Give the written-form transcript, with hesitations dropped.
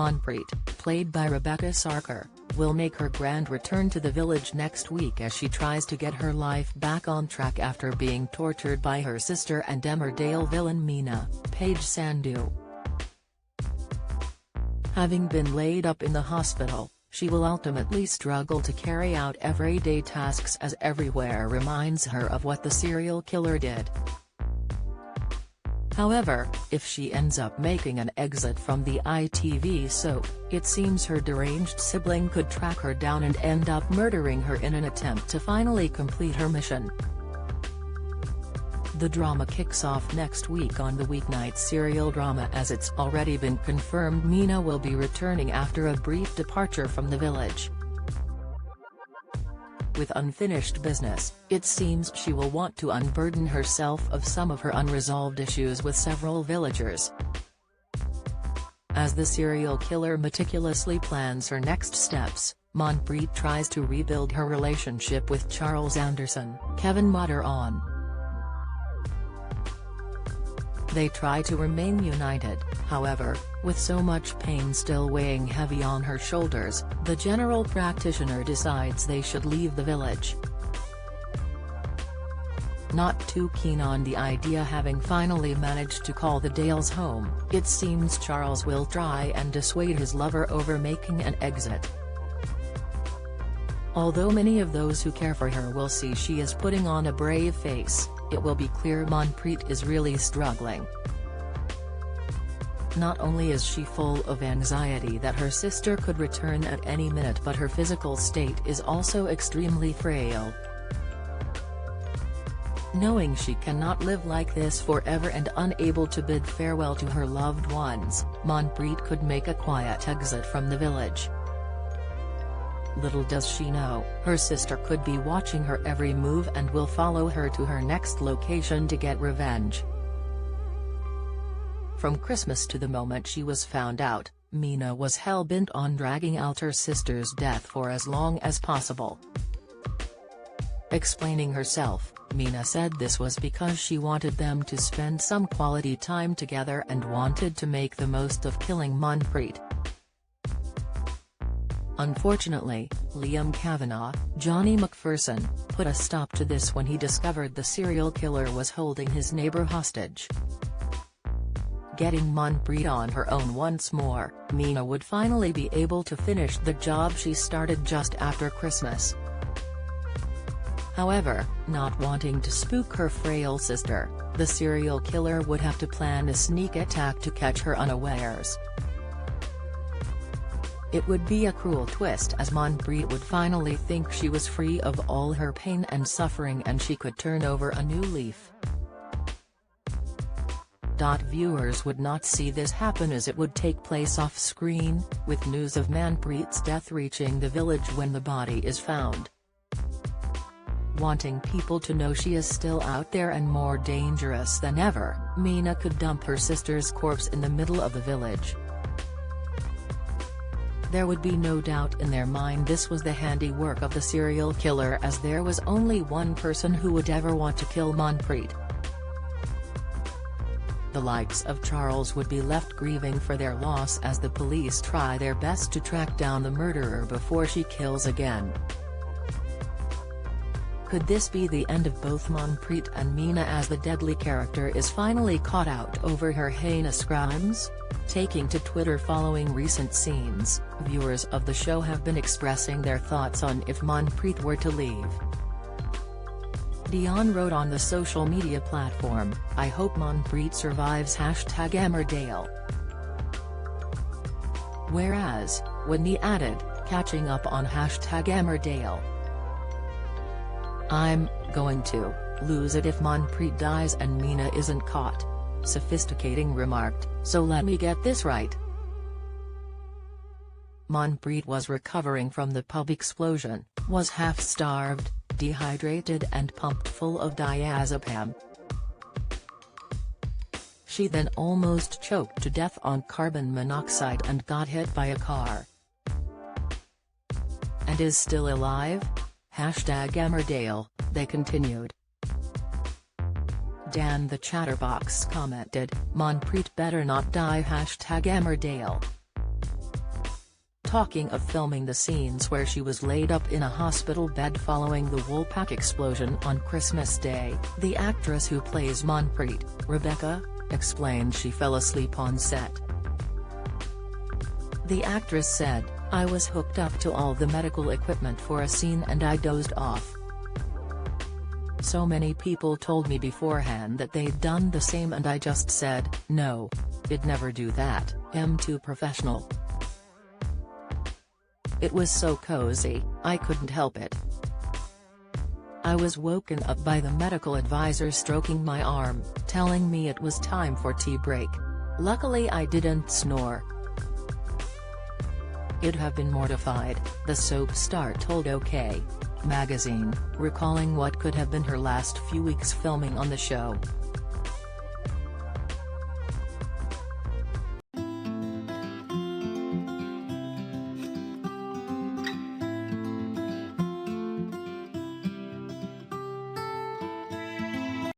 Manpreet, played by Rebecca Sarkar, will make her grand return to the village next week as she tries to get her life back on track after being tortured by her sister and Emmerdale villain Meena, Paige Sandhu. Having been laid up in the hospital, she will ultimately struggle to carry out everyday tasks as everywhere reminds her of what the serial killer did. However, if she ends up making an exit from the ITV soap, it seems her deranged sibling could track her down and end up murdering her in an attempt to finally complete her mission. The drama kicks off next week on the weeknight serial drama as it's already been confirmed Meena will be returning after a brief departure from the village. With unfinished business, it seems she will want to unburden herself of some of her unresolved issues with several villagers. As the serial killer meticulously plans her next steps, Manpreet tries to rebuild her relationship with Charles Anderson, Kevin Mutter on. They try to remain united, however, with so much pain still weighing heavy on her shoulders, the general practitioner decides they should leave the village. Not too keen on the idea having finally managed to call the Dales home, it seems Charles will try and dissuade his lover over making an exit. Although many of those who care for her will see she is putting on a brave face, it will be clear Manpreet is really struggling. Not only is she full of anxiety that her sister could return at any minute, but her physical state is also extremely frail. Knowing she cannot live like this forever and unable to bid farewell to her loved ones, Manpreet could make a quiet exit from the village. Little does she know, her sister could be watching her every move and will follow her to her next location to get revenge. From Christmas to the moment she was found out, Meena was hell-bent on dragging out her sister's death for as long as possible. Explaining herself, Meena said this was because she wanted them to spend some quality time together and wanted to make the most of killing Manpreet. Unfortunately, Liam Kavanagh, Johnny McPherson, put a stop to this when he discovered the serial killer was holding his neighbor hostage. Getting Manpreet on her own once more, Meena would finally be able to finish the job she started just after Christmas. However, not wanting to spook her frail sister, the serial killer would have to plan a sneak attack to catch her unawares. It would be a cruel twist as Manpreet would finally think she was free of all her pain and suffering and she could turn over a new leaf. Viewers would not see this happen as it would take place off-screen, with news of Manpreet's death reaching the village when the body is found. Wanting people to know she is still out there and more dangerous than ever, Meena could dump her sister's corpse in the middle of the village. There would be no doubt in their mind this was the handiwork of the serial killer, as there was only one person who would ever want to kill Manpreet. The likes of Charles would be left grieving for their loss as the police try their best to track down the murderer before she kills again. Could this be the end of both Manpreet and Meena as the deadly character is finally caught out over her heinous crimes? Taking to Twitter following recent scenes, viewers of the show have been expressing their thoughts on if Manpreet were to leave. Dion wrote on the social media platform, "I hope Manpreet survives #Emmerdale." Whereas, Whitney added, catching up on #Emmerdale. "I'm going to lose it if Manpreet dies and Meena isn't caught," Sophisticating remarked, "so let me get this right." Manpreet was recovering from the pub explosion, was half-starved, dehydrated and pumped full of diazepam. She then almost choked to death on carbon monoxide and got hit by a car. And is still alive? #Emmerdale, they continued. Dan the Chatterbox commented, "Manpreet better not die #Emmerdale." Talking of filming the scenes where she was laid up in a hospital bed following the Woolpack explosion on Christmas Day, the actress who plays Manpreet, Rebecca, explained she fell asleep on set. The actress said, "I was hooked up to all the medical equipment for a scene and I dozed off. So many people told me beforehand that they'd done the same and I just said, no. I'd never do that, I'm too professional. It was so cozy, I couldn't help it. I was woken up by the medical advisor stroking my arm, telling me it was time for tea break. Luckily I didn't snore. I'd have been mortified," the soap star told OK! Magazine, recalling what could have been her last few weeks filming on the show.